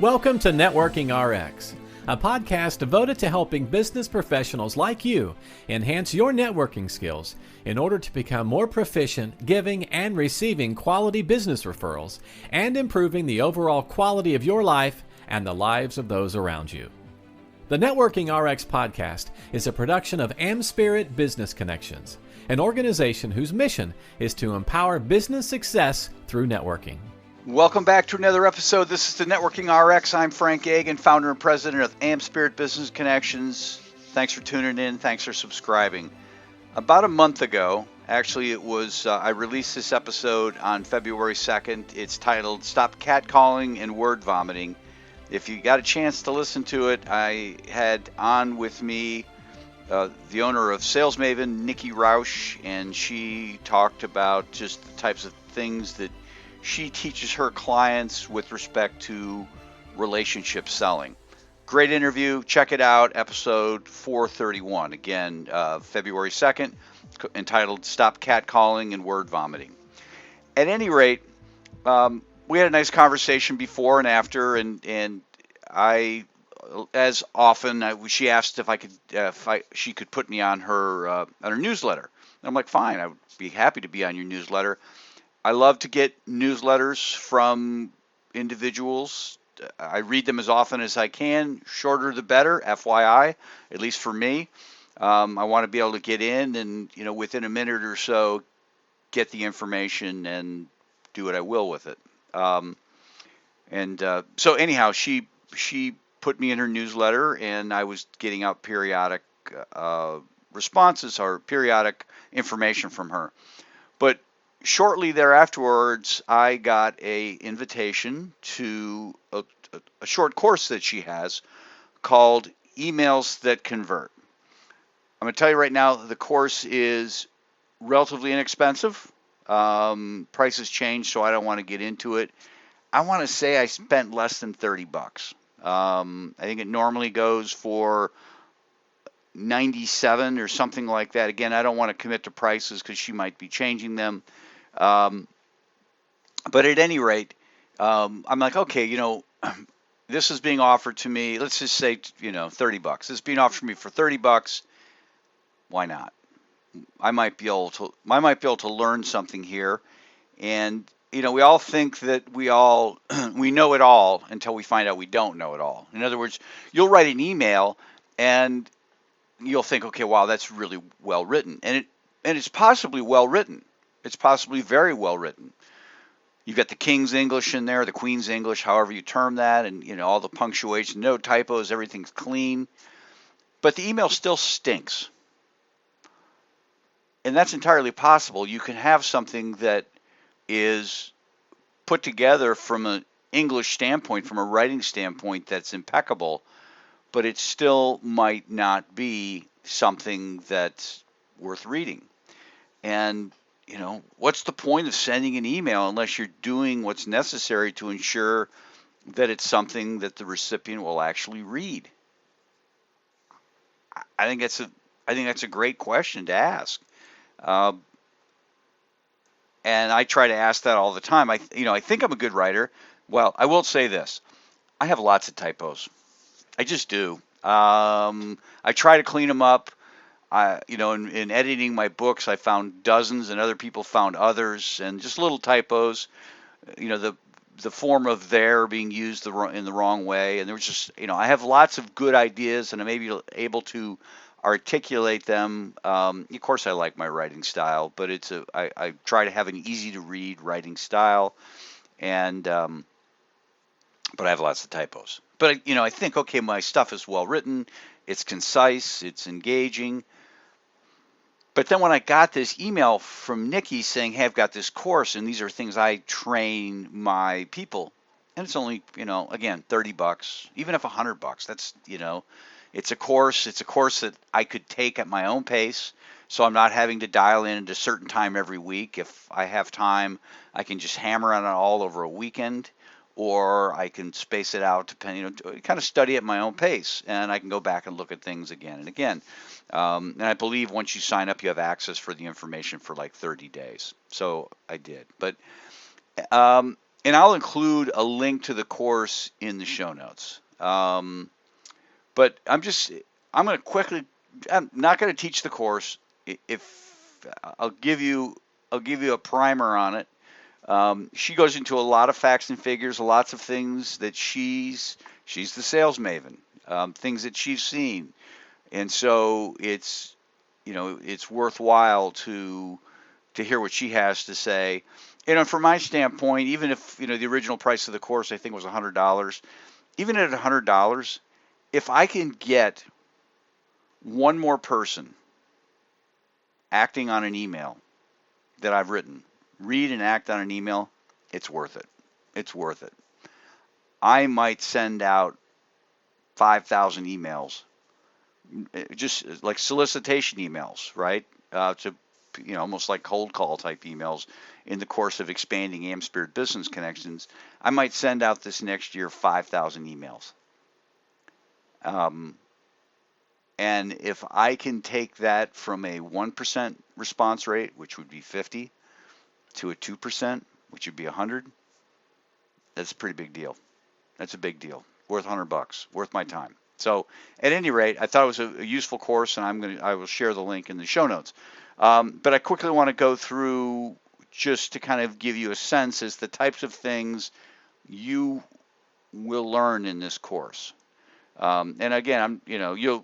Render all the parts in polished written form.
Welcome to Networking RX, a podcast devoted to helping business professionals like you enhance your networking skills in order to become more proficient giving and receiving quality business referrals and improving the overall quality of your life and the lives of those around you. The Networking RX podcast is a production of AmSpirit Business Connections, an organization whose mission is to empower business success through networking. Welcome back to another episode. This is the Networking RX. I'm Frank Agan, founder and president of AmSpirit Business Connections. Thanks for tuning in. Thanks for subscribing. About a month ago, actually it was, I released this episode on February 2nd. It's titled, Stop Catcalling and Word Vomiting. If you got a chance to listen to it, I had on with me the owner of Sales Maven, Nikki Rausch, and she talked about just the types of things that she teaches her clients with respect to relationship selling. Great interview. Check it out. Episode 431. Again, February 2nd, entitled Stop Catcalling and Word Vomiting. At any rate, we had a nice conversation before and after, and I, as often, she asked if she could put me on her newsletter. And I'm like, fine, I would be happy to be on your newsletter. I love to get newsletters from individuals. I read them as often as I can. Shorter the better, FYI, at least for me. I want to be able to get in and, within a minute or so, get the information and do what I will with it. So anyhow, she put me in her newsletter, and I was getting out periodic responses or periodic information from her. But shortly thereafterwards, I got an invitation to a short course that she has called Emails That Convert. I'm going to tell you right now, the course is relatively inexpensive. Prices change, so I don't want to get into it. I want to say I spent less than $30. I think it normally goes for $97 or something like that. Again, I don't want to commit to prices because she might be changing them. But at any rate, I'm like, okay, this is being offered to me. Let's just say, $30. This is being offered to me for $30. Why not? I might be able to learn something here. And, we all think that we know it all until we find out we don't know it all. In other words, you'll write an email and you'll think, okay, wow, that's really well written. And it's possibly well written. It's possibly very well written. You've got the King's English in there, the Queen's English, however you term that, and all the punctuation, no typos, everything's clean. But the email still stinks. And that's entirely possible. You can have something that is put together from an English standpoint, from a writing standpoint, that's impeccable, but it still might not be something that's worth reading. And what's the point of sending an email unless you're doing what's necessary to ensure that it's something that the recipient will actually read? I think that's a great question to ask. And I try to ask that all the time. I think I'm a good writer. Well, I will say this. I have lots of typos. I just do. I try to clean them up. In editing my books, I found dozens, and other people found others, and just little typos. The form of "there" being used in the wrong way, and there was just, I have lots of good ideas, and I may be able to articulate them. Of course, I like my writing style, but I try to have an easy to read writing style, and but I have lots of typos. But I think, okay, my stuff is well written, it's concise, it's engaging. But then when I got this email from Nikki saying, hey, I've got this course, and these are things I train my people, and it's only, again, $30, even if $100, that's, it's a course that I could take at my own pace, so I'm not having to dial in at a certain time every week. If I have time, I can just hammer on it all over a weekend, or I can space it out, depending, kind of study at my own pace, and I can go back and look at things again and again. And I believe once you sign up, you have access for the information for like 30 days. So I did. But and I'll include a link to the course in the show notes. But I'm going to quickly, I'm not going to teach the course. If I'll give you a primer on it. She goes into a lot of facts and figures, lots of things that she's the sales maven, things that she's seen, and so it's worthwhile to hear what she has to say. From my standpoint, even if the original price of the course I think was $100, even at $100, if I can get one more person acting on an email that I've written, read and act on an email, it's worth it. It's worth it. I might send out 5,000 emails, just like solicitation emails, right? To almost like cold call type emails in the course of expanding AmSpirit Business Connections. I might send out this next year 5,000 emails. And if I can take that from a 1% response rate, which would be 50, to a 2%, which would be 100, that's a pretty big deal. That's a big deal. Worth $100, worth my time. So at any rate, I thought it was a useful course, and I will share the link in the show notes. But I quickly want to go through just to kind of give you a sense as the types of things you will learn in this course. And again, you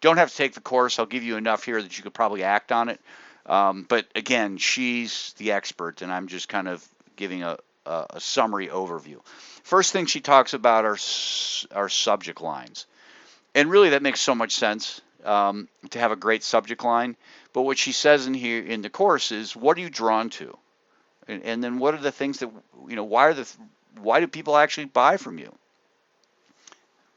don't have to take the course. I'll give you enough here that you could probably act on it. But again, she's the expert, and I'm just kind of giving a summary overview. First thing she talks about are subject lines. And really that makes so much sense to have a great subject line. But what she says in here in the course is, what are you drawn to? And then what are the things that, why do people actually buy from you?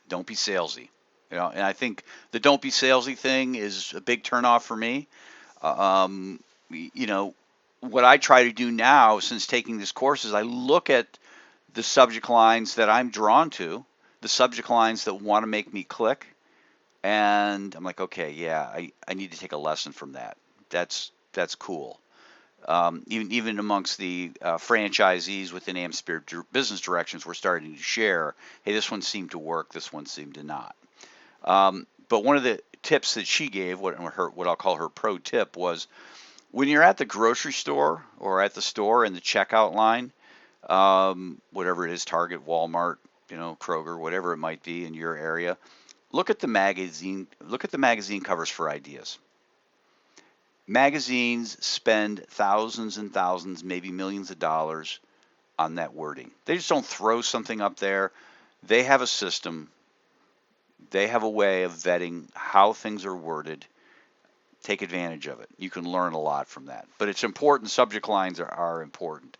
Don't be salesy. And I think the don't be salesy thing is a big turnoff for me. What I try to do now since taking this course is I look at the subject lines that I'm drawn to, the subject lines that want to make me click, and I'm like, okay, yeah, I need to take a lesson from that. That's cool. Even amongst the franchisees within AmSpirit Business Directions, we're starting to share, hey, this one seemed to work, this one seemed to not. But one of the tips that she gave, what I'll call her pro tip, was when you're at the grocery store or at the store in the checkout line, whatever it is, Target, Walmart, Kroger, whatever it might be in your area, look at the magazine covers for ideas. Magazines spend thousands and thousands, maybe millions of dollars on that wording. They just don't throw something up there. They have a system. They have a way of vetting how things are worded. Take advantage of it. You can learn a lot from that. But it's important. Subject lines are important.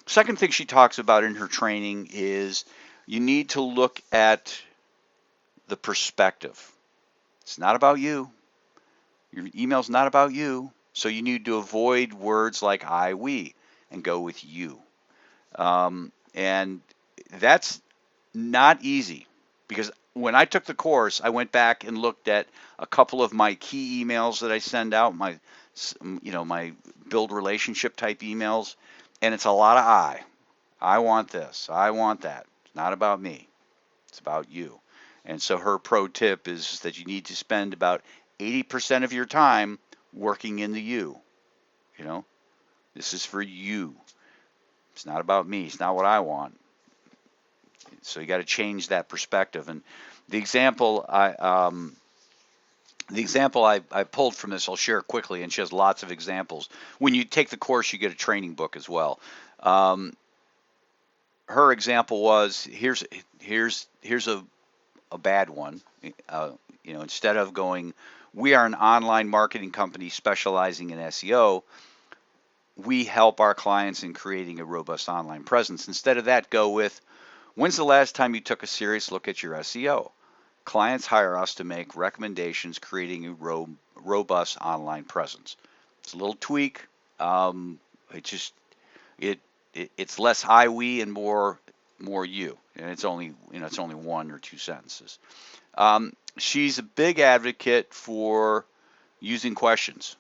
Second thing she talks about in her training is you need to look at the perspective. It's not about you. Your email's not about you. So you need to avoid words like I, we, and go with you. And that's not easy, because when I took the course, I went back and looked at a couple of my key emails that I send out, my build relationship type emails, and it's a lot of I. I want this. I want that. It's not about me. It's about you. And so her pro tip is that you need to spend about 80% of your time working in the you. This is for you. It's not about me. It's not what I want. So you got to change that perspective. And the example I pulled from this, I'll share quickly, and she has lots of examples. When you take the course, you get a training book as well. Her example was, here's a bad one. Instead of going, we are an online marketing company specializing in SEO, we help our clients in creating a robust online presence. Instead of that, go with, when's the last time you took a serious look at your SEO? Clients hire us to make recommendations creating a robust online presence. It's a little tweak. It's less I, we, and more you. And it's only one or two sentences. She's a big advocate for using questions.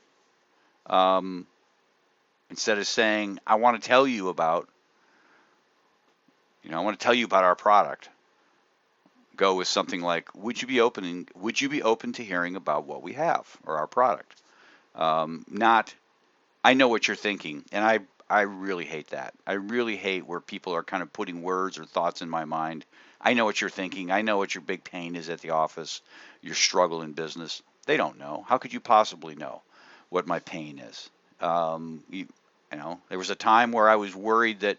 Instead of saying, I want to tell you about, I want to tell you about our product. Go with something like, would you be open to hearing about what we have or our product? Not, I know what you're thinking, and I really hate that. I really hate where people are kind of putting words or thoughts in my mind. I know what you're thinking. I know what your big pain is at the office, your struggle in business. They don't know. How could you possibly know what my pain is? There was a time where I was worried that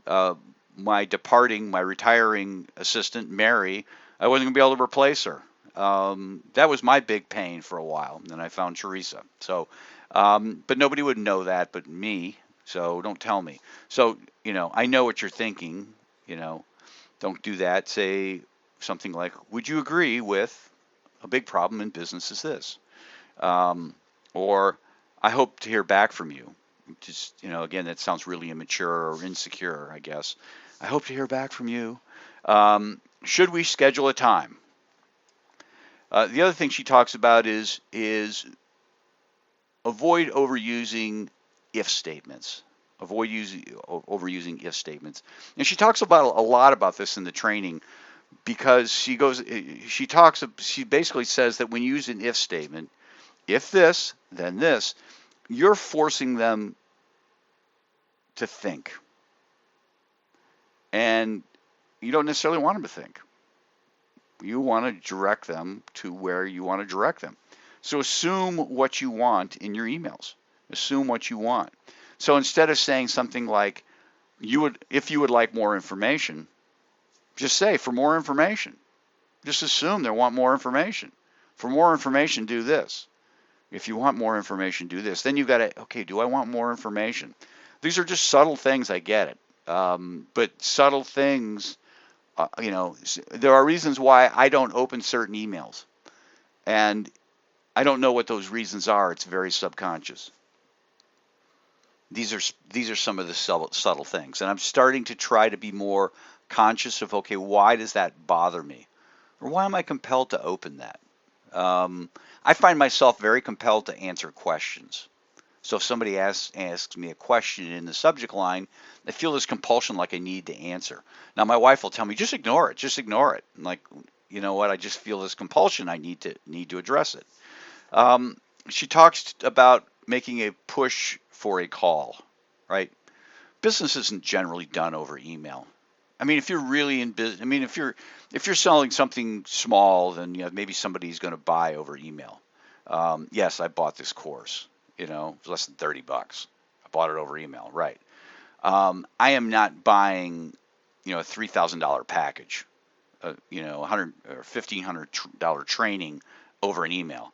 uh, my retiring assistant, Mary, I wasn't going to be able to replace her. That was my big pain for a while. And then I found Teresa. So, but nobody would know that but me. So don't tell me. So, I know what you're thinking. You know, don't do that. Say something like, would you agree with a big problem in business is this? Um, or I hope to hear back from you. Just, again, that sounds really immature or insecure, I guess. I hope to hear back from you. Should we schedule a time? The other thing she talks about is avoid overusing if statements. Avoid overusing if statements. And she talks about a lot about this in the training because she basically says that when you use an if statement, if this, then this, you're forcing them to think. And you don't necessarily want them to think. You want to direct them to where you want to direct them. So assume what you want in your emails. Assume what you want. So instead of saying something like, if you would like more information, just say for more information. Just assume they want more information. For more information, do this. If you want more information, do this. Then you've got to, okay, do I want more information? These are just subtle things, I get it. But subtle things, there are reasons why I don't open certain emails. And I don't know what those reasons are. It's very subconscious. These are some of the subtle things. And I'm starting to try to be more conscious of, okay, why does that bother me? Or why am I compelled to open that? I find myself very compelled to answer questions. So if somebody asks me a question in the subject line, I feel this compulsion like I need to answer. Now my wife will tell me, just ignore it, just ignore it. I'm like, you know what? I just feel this compulsion. I need to address it. She talks about making a push for a call, right? Business isn't generally done over email. I mean, if you're really in business, I mean, if you're selling something small, then maybe somebody's going to buy over email. Yes, I bought this course. It was less than $30. I bought it over email, right? I am not buying, a $3,000 package, $100 or $1,500 training over an email.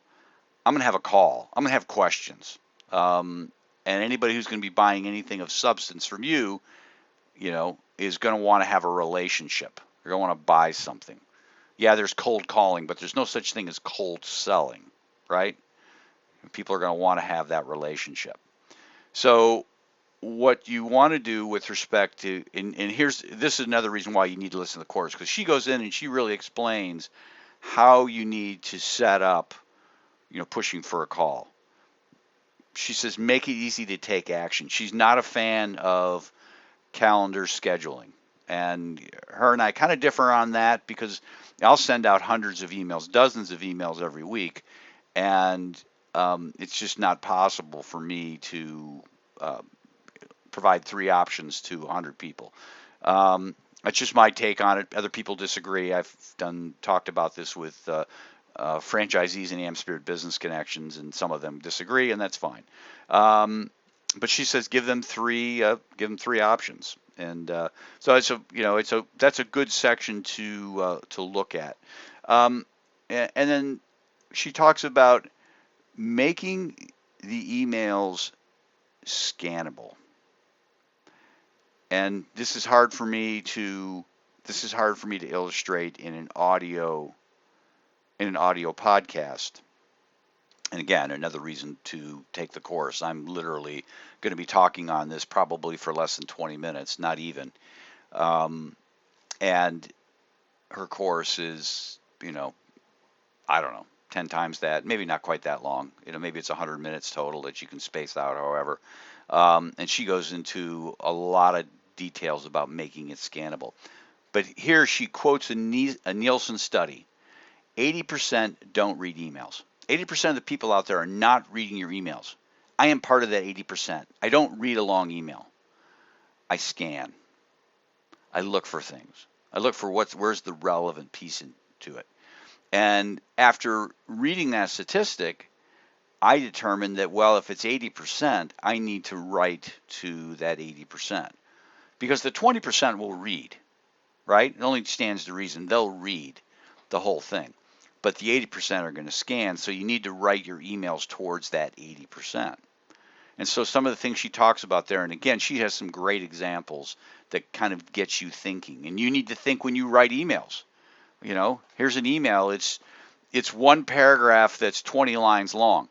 I'm going to have a call. I'm going to have questions. And anybody who's going to be buying anything of substance from you, is going to want to have a relationship. They're going to want to buy something. Yeah, there's cold calling, but there's no such thing as cold selling, right? People are going to want to have that relationship. So what you want to do with respect to, and this is another reason why you need to listen to the course, because she goes in and she really explains how you need to set up, pushing for a call. She says, make it easy to take action. She's not a fan of calendar scheduling. And her and I kind of differ on that because I'll send out hundreds of emails, dozens of emails every week. And it's just not possible for me to provide 3 options to 100 people. That's just my take on it. Other people disagree. I've talked about this with franchisees in AmSpirit Business Connections, and some of them disagree, and that's fine. But she says give them 3 options, and so that's a good section to look at. And then she talks about making the emails scannable. And this is hard for me to illustrate in an audio podcast. And again, another reason to take the course. I'm literally going to be talking on this probably for less than 20 minutes, not even. And her course is, I don't know, 10 times that, maybe not quite that long. Maybe it's 100 minutes total that you can space out, however. And she goes into a lot of details about making it scannable. But here she quotes a Nielsen study. 80% don't read emails. 80% of the people out there are not reading your emails. I am part of that 80%. I don't read a long email. I scan. I look for things. I look for where's the relevant piece to it. And after reading that statistic, I determined that, well, if it's 80%, I need to write to that 80%. Because the 20% will read, right? It only stands to reason. They'll read the whole thing. But the 80% are going to scan, so you need to write your emails towards that 80%. And so some of the things she talks about there, and again, she has some great examples that kind of get you thinking. And you need to think when you write emails. You know, here's an email. It's one paragraph that's 20 lines long.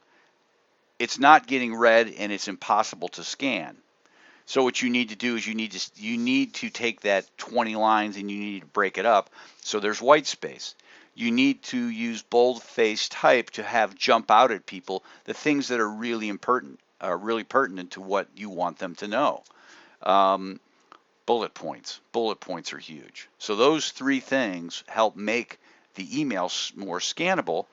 It's not getting read, and it's impossible to scan. So what you need to do is you need to take that 20 lines and you need to break it up so there's white space. You need to use bold-faced type to have jump out at people the things that are really pertinent to what you want them to know. Bullet points. Bullet points are huge. So those three things help make the email more scannable,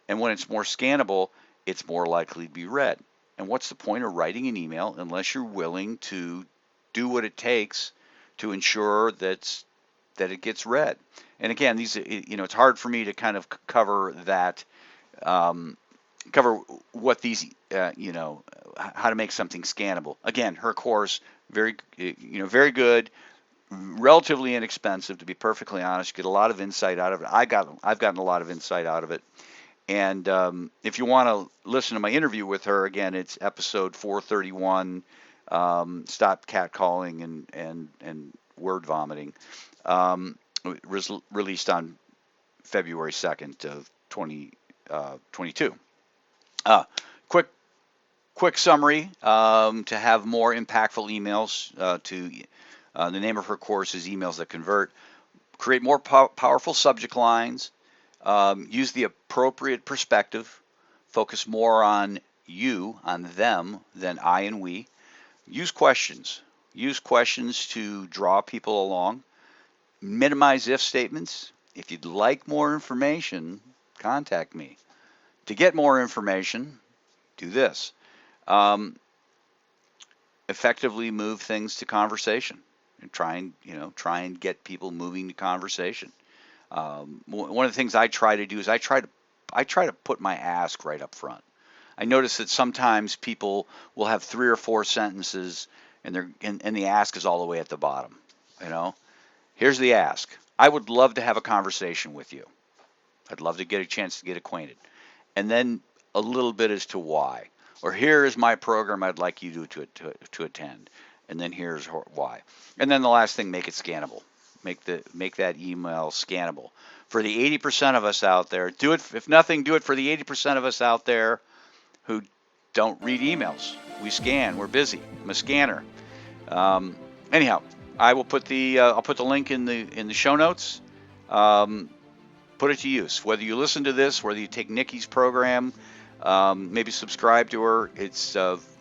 and when it's more scannable, it's more likely to be read. And what's the point of writing an email unless you're willing to do what it takes to ensure that it gets read? And again, it's hard for me to kind of cover that, cover what these, how to make something scannable. Again, her course, very good, relatively inexpensive, to be perfectly honest. You get a lot of insight out of it. I've gotten a lot of insight out of it. And if you want to listen to my interview with her, again, it's episode 431, Stop Catcalling and Word Vomiting, released on February 2nd of 2022. Quick summary, to have more impactful emails, the name of her course is Emails That Convert. Create more powerful subject lines. Use the appropriate perspective. Focus more on you, on them, than I and we. Use questions. Use questions to draw people along. Minimize if statements. If you'd like more information, contact me. To get more information, do this. Effectively move things to conversation and try and get people moving to conversation. One of the things I try to do is I try to put my ask right up front. I notice that sometimes people will have 3 or 4 sentences and the ask is all the way at the bottom. Here's the ask. I would love to have a conversation with you. I'd love to get a chance to get acquainted. And then a little bit as to why. Or here is my program I'd like you to attend. And then here's why. And then the last thing, make it scannable. Make that email scannable. For the 80% of us out there, do it. If nothing, do it for the 80% of us out there who don't read emails. We scan. We're busy. I'm a scanner. Anyhow, I will put I'll put the link in the show notes. Put it to use. Whether you listen to this, whether you take Nikki's program, maybe subscribe to her. It's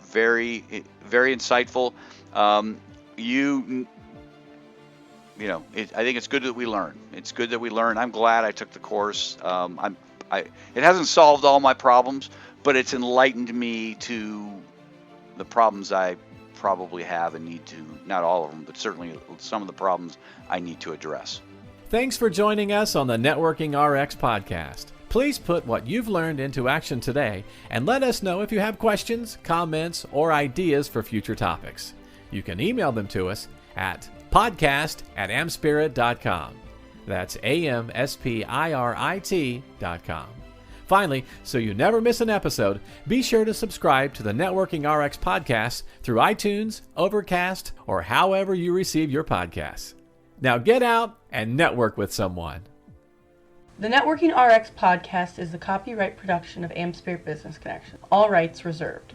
very, very insightful. I think it's good that we learn. It's good that we learn. I'm glad I took the course. It hasn't solved all my problems, but it's enlightened me to the problems I probably have and need to, not all of them, but certainly some of the problems I need to address. Thanks for joining us on the Networking RX podcast. Please put what you've learned into action today and let us know if you have questions, comments, or ideas for future topics. You can email them to us at podcast@amspirit.com. That's AMSPIRIT.com. Finally, so you never miss an episode, be sure to subscribe to the Networking RX podcast through iTunes, Overcast, or however you receive your podcasts. Now get out and network with someone. The Networking RX podcast is the copyright production of AmSpirit Business Connection. All rights reserved.